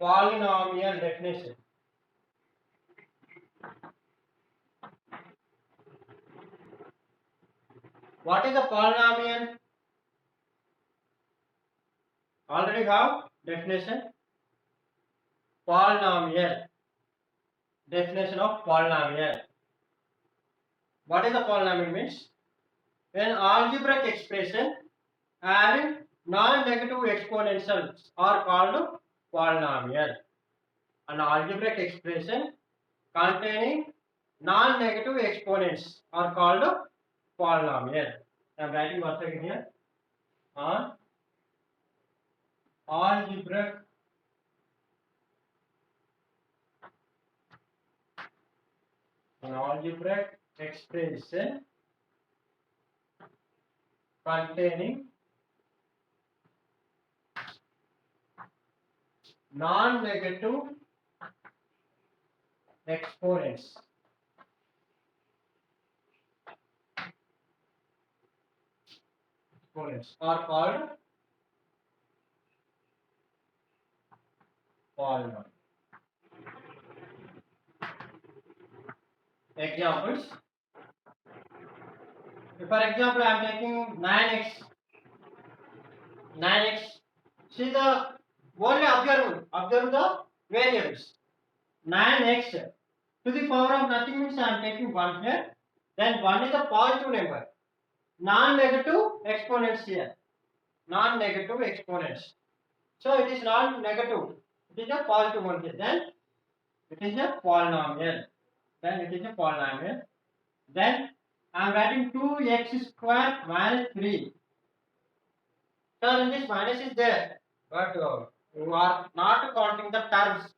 Polynomial definition. What is a polynomial? Already have definition. Polynomial. Definition of polynomial. What is a polynomial means? An algebraic expression having non-negative exponentials are called polynomial. An algebraic expression containing non-negative exponents are called polynomial. I am writing once again here. On algebraic expression containing non-negative exponents are called polynomial. Examples. For example, I am taking 9x. See the only observe the variables. 9x to the power of nothing means I am taking 1 here. Then 1 is a positive number. Non-negative exponents here. Non-negative exponents. So it is non-negative. It is a positive one. Then it is a polynomial. Then I am writing 2x square minus 3. So in this minus is there, but you are not counting the terms.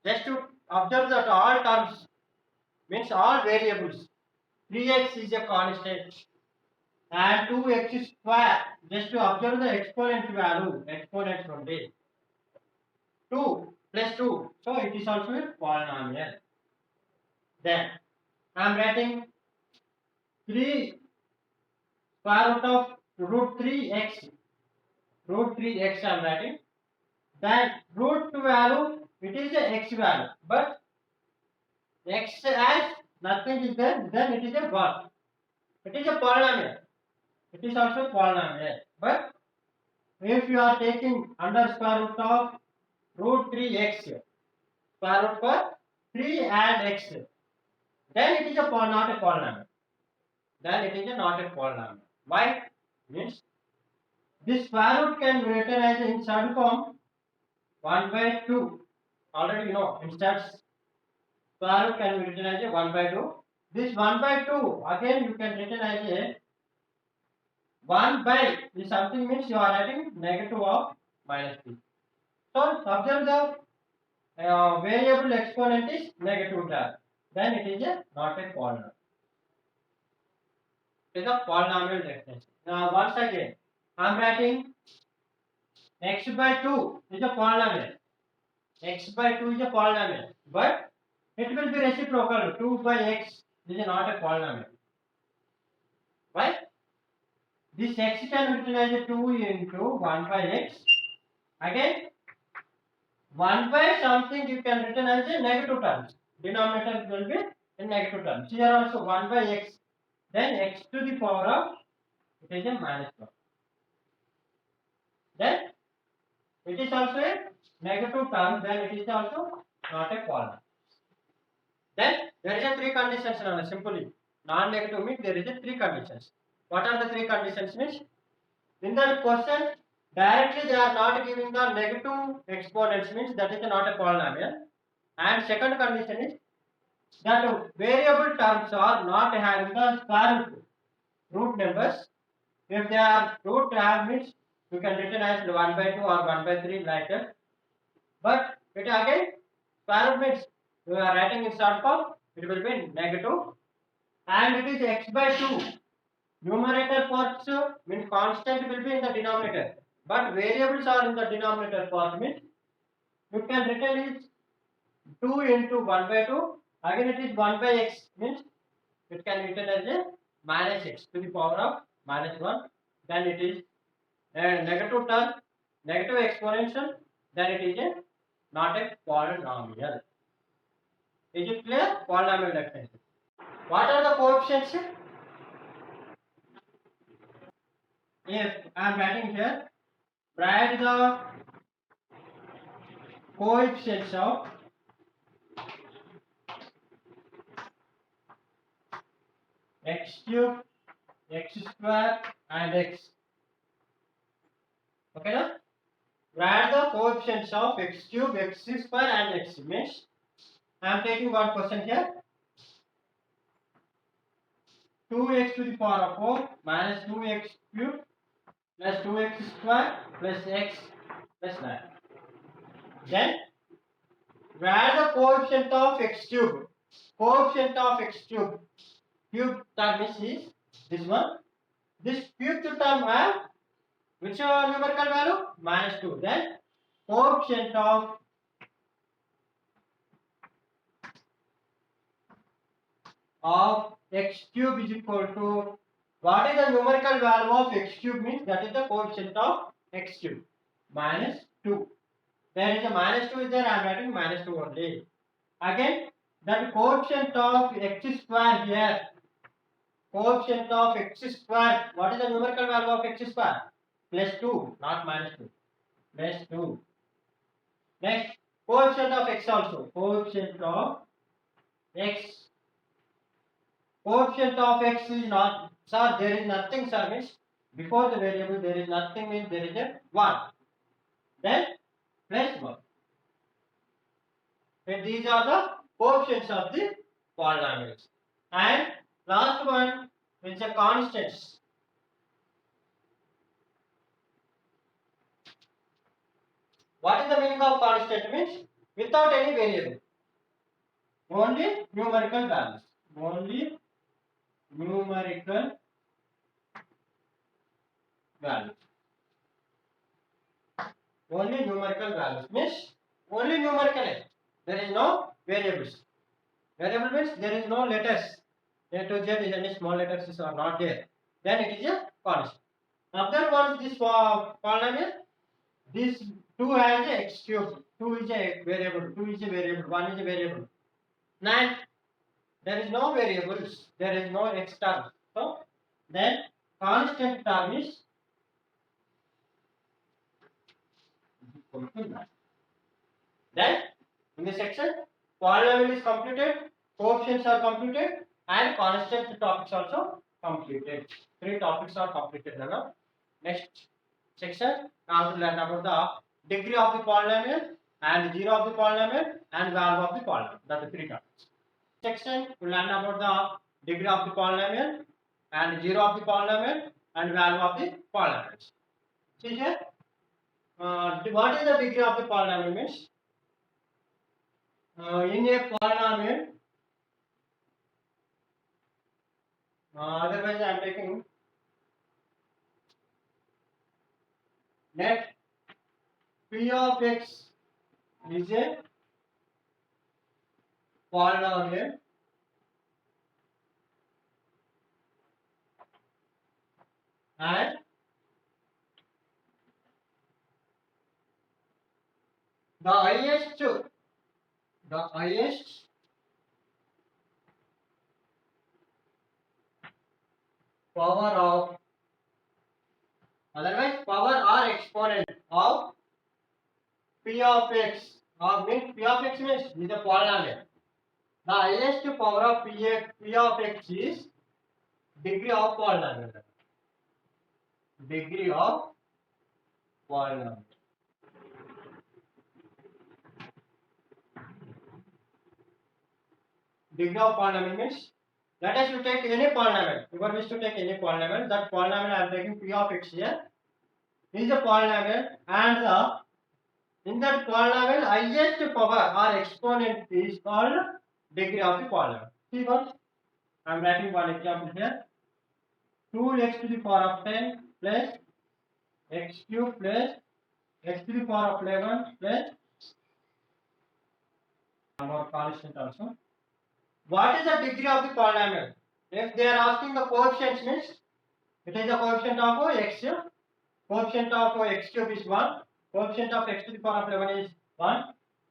Just to observe that all terms means all variables. 3x is a constant and 2x square. Just to observe the exponent value, exponents only. 2 plus 2, so it is also a polynomial. Then I am writing 3 square root of root 3x. Root 3x I am writing. That root value, it is the x value, but x as nothing is there, then it is a 1. It is a polynomial. It is also polynomial. But if you are taking under square root of root 3x, square root for 3 and x, then it is a not a polynomial. Then it is a not a polynomial. Why? Means this square root can be written as in third form 1 by 2. Already you know, instead square root can be written as a 1 by 2. This 1 by 2 again you can written as a 1 by is something means you are writing negative of minus 2. So observe the variable exponent is negative term. Then it is a not a polynomial. It is a polynomial definition. Now once again I am writing x by 2 is a polynomial. X by 2 is a polynomial, but it will be reciprocal. 2 by x is not a polynomial. Why? This x can be written as a 2 into 1 by x. Again, 1 by something you can written as a negative terms. Denominator will be in negative terms. Here also 1 by x. Then x to the power of it is a minus 1. Then it is also a negative term. Then it is also not a polynomial. Then there is a 3 conditions. Simply non-negative means there is a 3 conditions. What are the 3 conditions means? In that question, directly they are not giving the negative exponents means that is not a polynomial. And second condition is that variable terms are not having the square root numbers. If they are root have means you can written as 1 by 2 or 1 by 3 like that. But it again square root means you are writing in short form, it will be negative. And it is x by 2. Numerator parts means constant will be in the denominator, but variables are in the denominator part means you can written is 2 into 1 by 2. Again it is 1 by x means it can be written as a minus x to the power of minus 1. Then it is a negative term, negative exponential. Then it is a not a polynomial. Is it clear? Polynomial definition. What are the coefficients? If I am writing here, write the coefficients of x cube, x square, and x. Okay, now write the coefficients of x cube, x square, and x. Means I am taking one question here. 2x to the power of 4 minus 2x cube plus 2x square plus x plus 9. Then write the coefficient of x cube. Coefficient of x cube. Cube term is this one. This cube term have which numerical value? Minus 2. Then coefficient of x cube is equal to, what is the numerical value of x cube? Means that is the coefficient of x cube, minus 2. There is a minus 2 is there, I am writing minus 2 only. Again, that coefficient of x square here, coefficient of x square, what is the numerical value of x square? Plus 2, not minus 2, plus 2. Next, coefficient of x also, coefficient of x. Coefficient of x is not, sir, there is nothing, sir, means before the variable there is nothing, means there is a 1. Then plus 1. And these are the coefficients of the polynomials. And last one is the constants. What is the meaning of constant? Means without any variable, only numerical values. Only numerical values. Only numerical values means only numerical. There is no variables. Variable means there is no letters. A to Z is any small letters are not there. Then it is a constant. After once this polynomial, this 2 has a x cube. 2 is a variable. 2 is a variable. 1 is a variable. 9. There is no variables. There is no x term. So then constant term is then in this section polynomial is completed, coefficients are completed, and constant topics also completed. 3 topics are completed now. Next section now to learn about the degree of the polynomial and zero of the polynomial and value of the polynomial. That's the 3 topics. Section to learn about the degree of the polynomial and zero of the polynomial and value of the polynomials. See here, what is the degree of the polynomial? Means in a polynomial, otherwise I am taking let p of x is a polynomial and the highest power of, otherwise power or exponent of p of x, or means p of x means is a polynomial. The highest power of p of x is degree of polynomial. Degree of polynomial. Degree of polynomial means, let us to take any polynomial. If we wish to take any polynomial, that polynomial I am taking p of x here is a polynomial, and in that polynomial highest power or exponent is called degree of the polynomial. See what I am writing one example here. 2x to the power of 10 plus x cube plus x to the power of 11 plus more constant also. What is the degree of the polynomial? If they are asking the coefficients, means it is the coefficient of x. Coefficient of x cube is 1. Coefficient of x to the power of 11 is 1.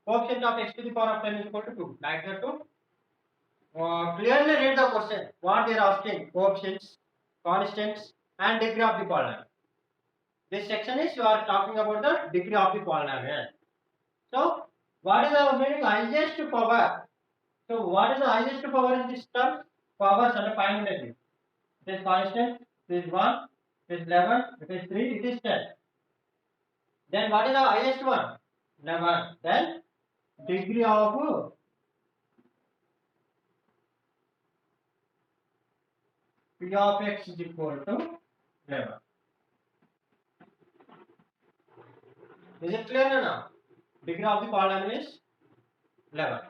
coefficient of x to the power of 10 is equal to 2. Like that too. Clearly read the question. What they are asking: coefficients, constants, and degree of the polynomial. This section is you are talking about the degree of the polynomial. So, what is the meaning highest power? So, what is the highest power in this term? Powers and find it. It is constant. It is 1. It is 11. It is 3. It is 10. Then what is the highest one? 11. Then degree of P of x is equal to 11. Is it clear now? Degree of the polynomial is 11.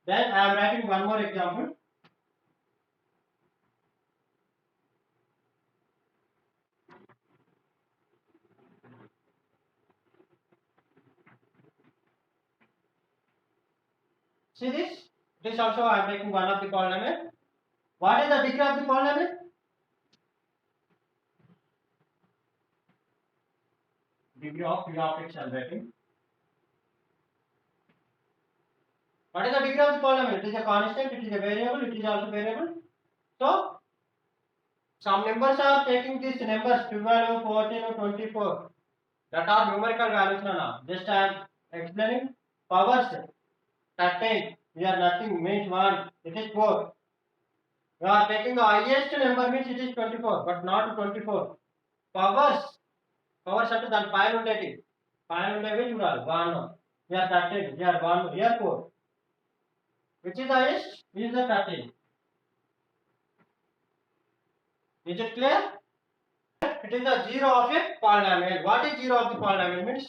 Then I am writing one more example. See this? This also I am taking one of the polynomial. What is the degree of the polynomial? Degree of P of x I am writing. What is the degree of the polynomial? It is a constant, it is a variable, it is also variable. So, some numbers are taking these numbers 12, 14, 24. That are numerical values now. Just I am explaining powers. 13. Here nothing means 1. It is 4. You are taking the highest number means it is 24, but not 24. Powers. Powers అంటే దాని పైన ఉండేటి పైన ఉండేవి చూడాలి 1 here 13 here 1 here 4 which is the highest is the 13. Is it clear? It is the zero of a polynomial. What is zero of the polynomial means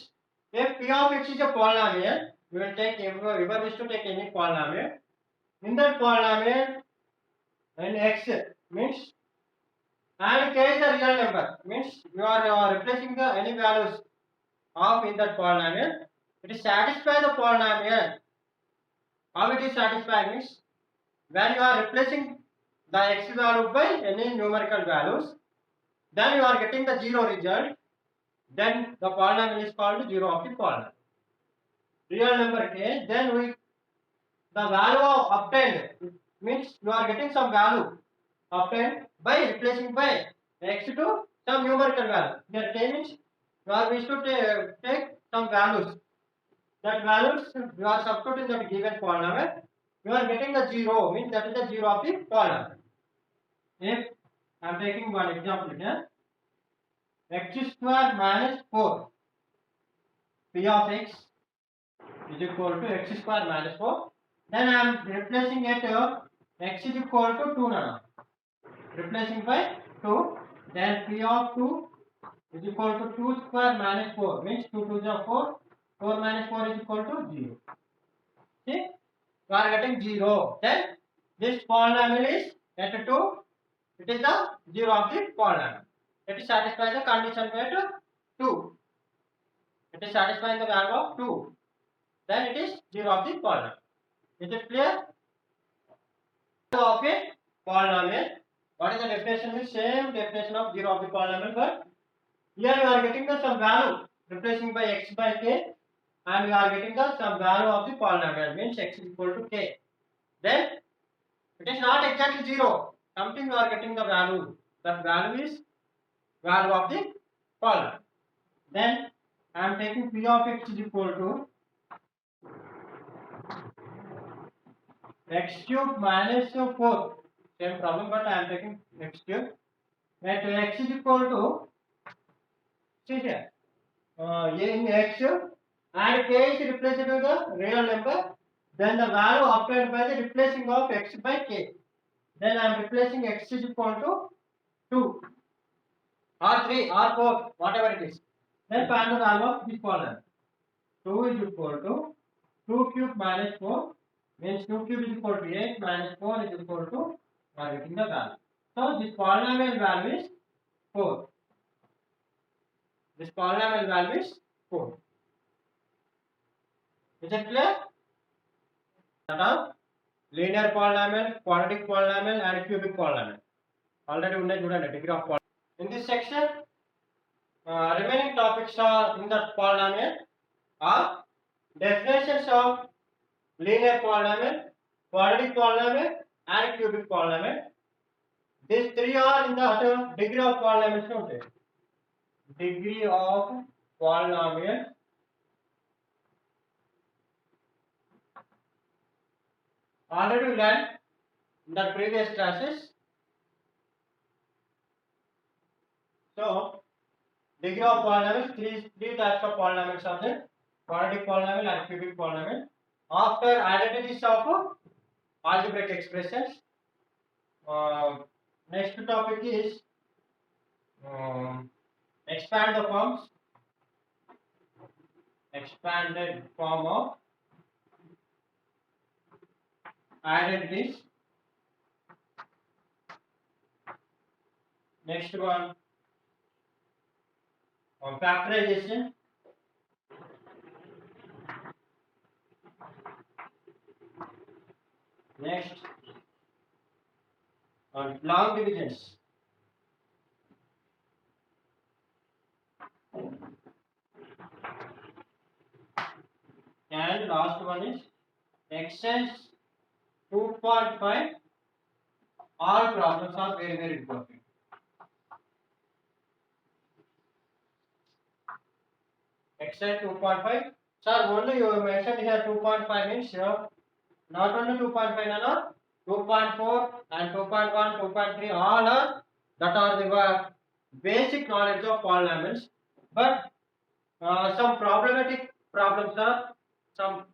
if p of x is a polynomial we will take ever wish to take any polynomial. In that polynomial and x means and k is a real number means you are replacing the any values of in that polynomial. It is satisfy the polynomial. How it is satisfied means when you are replacing the x value by any numerical values, then you are getting the zero result. Then the polynomial is called zero of the polynomial. Real number k, then the value of obtained means you are getting some value obtained by replacing by x to some numerical value. Here k means you are wish to take some values. That values you are substituting that given polynomial. You are getting the zero means that is the zero of the polynomial. If I am taking one example here, x square minus 4 p of x is equal to x square minus 4. Then I am replacing it x is equal to 2 now. Replacing by 2. Then p of 2 is equal to 2 square minus 4 means 2 2 is 4. 4 minus 4 is equal to 0. See? You are getting 0. Then this polynomial is at 2. It is the 0 of the polynomial. It is satisfying the condition at 2. It is satisfying the value of 2. Then it is 0 of the polynomial. Is it clear? Of a polynomial. What is the definition? The same definition of 0 of the polynomial, but here you are getting the some value replacing by x by k, and you are getting the some value of the polynomial means x is equal to k. Then it is not exactly 0. Something you are getting the value. That value is value of the polynomial. Then I am taking p of x is equal to x cube minus 4. Same problem, but I am taking x cube. At x is equal to, see here, in x and k is replaced with the real number. Then the value obtained by the replacing of x by k. Then I am replacing x is equal to 2 or 3 or 4, whatever it is. Then find the value of this polynomial. 2 is equal to 2 cube minus 4 means 2 cube is equal to 8 minus 4 is equal to, we are getting the value. So this polynomial value is 4. This polynomial value is 4. Is it clear? Linear polynomial, quadratic polynomial and cubic polynomial. Already unnai chudandi degree of polynomial. In this section, remaining topics are in the polynomial are Definitions of linear polynomial, quadratic polynomial, and cubic polynomial. These three are in the degree of polynomial. Degree of polynomial. Already we learned in the previous classes. So, degree of polynomials, three types of polynomials are there: quadratic polynomial and cubic polynomial. After identities of algebraic expressions, next topic is expand the forms, expanded form of identities. Next one, factorization. Next, long divisions. And last one is extends 2.5. All problems are very important. Extend 2.5. Sir, only you mentioned here 2.5 means not only 2.5, no, 2.4 and 2.1, 2.3, all are that are the basic knowledge of polynomials. But some problematic problems are, some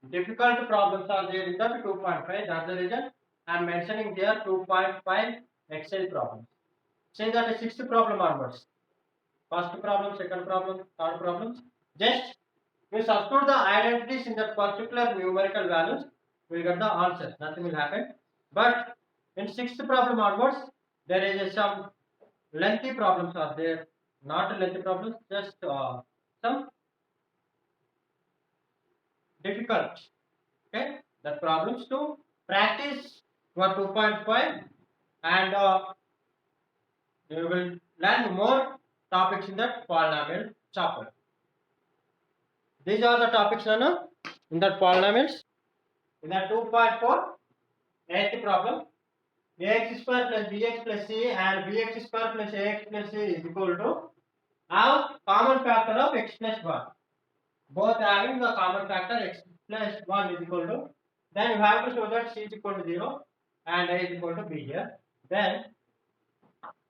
difficult problems are there in that 2.5. That's the reason I am mentioning here 2.5 Excel problems. Say that the sixth problem onwards. First problem, second problem, third problem. Just you substitute the identities in that particular numerical values, we will get the answer. Nothing will happen. But in sixth problem onwards, there is some lengthy problems are there. Not lengthy problems, just some difficult. Okay, the problems to practice for 2.5 and you will learn more topics in that polynomial chapter. These are the topics in that polynomials. In the 2.4, eighth problem, ax square plus bx plus c and bx square plus ax plus c is equal to have common factor of x plus 1. Both having the common factor x plus 1 is equal to, then you have to show that c is equal to 0 and a is equal to b here. Then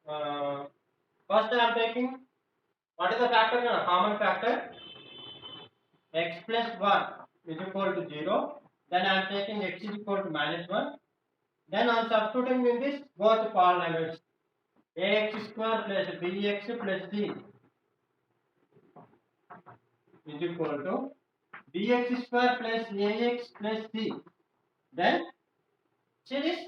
first I am taking what is the factor? Common factor x plus 1 is equal to 0. Then I am taking x is equal to minus 1. Then I am substituting in this both polynomials ax square plus bx plus c is equal to bx square plus ax plus c. Then see this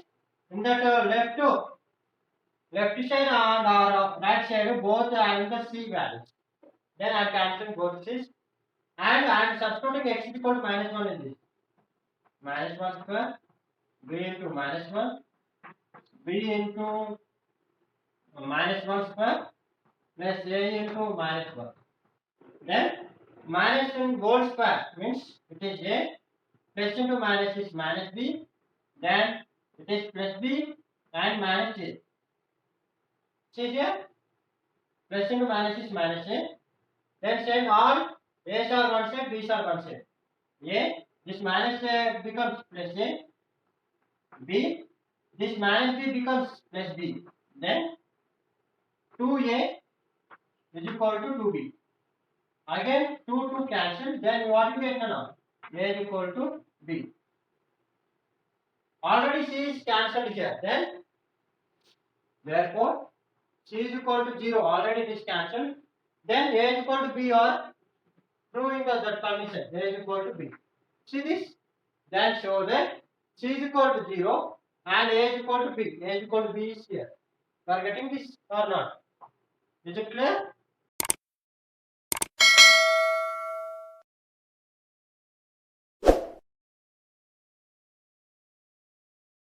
in that left side and right side both having the c values. Then I am cancelling both these and I am substituting x is equal to minus 1 in this. Minus 1 square b into minus 1 b into minus 1 square plus a into minus 1. Then minus in whole square means it is a, plus into minus is minus b, then it is plus b and minus a. See here, plus into minus is minus a. Then same all a's are one side, b's are one side. A, this minus a becomes plus a, b, this minus b becomes plus b. Then 2a is equal to 2b. Again 2 cancel, then what you get now? A is equal to b. Already c is cancelled here. Then therefore c is equal to 0. Already it is cancelled. Then a is equal to b or proving that condition. A is equal to b. See this? Then show that c is equal to 0 and a is equal to b. A is equal to b is here. You are getting this or not? Is it clear?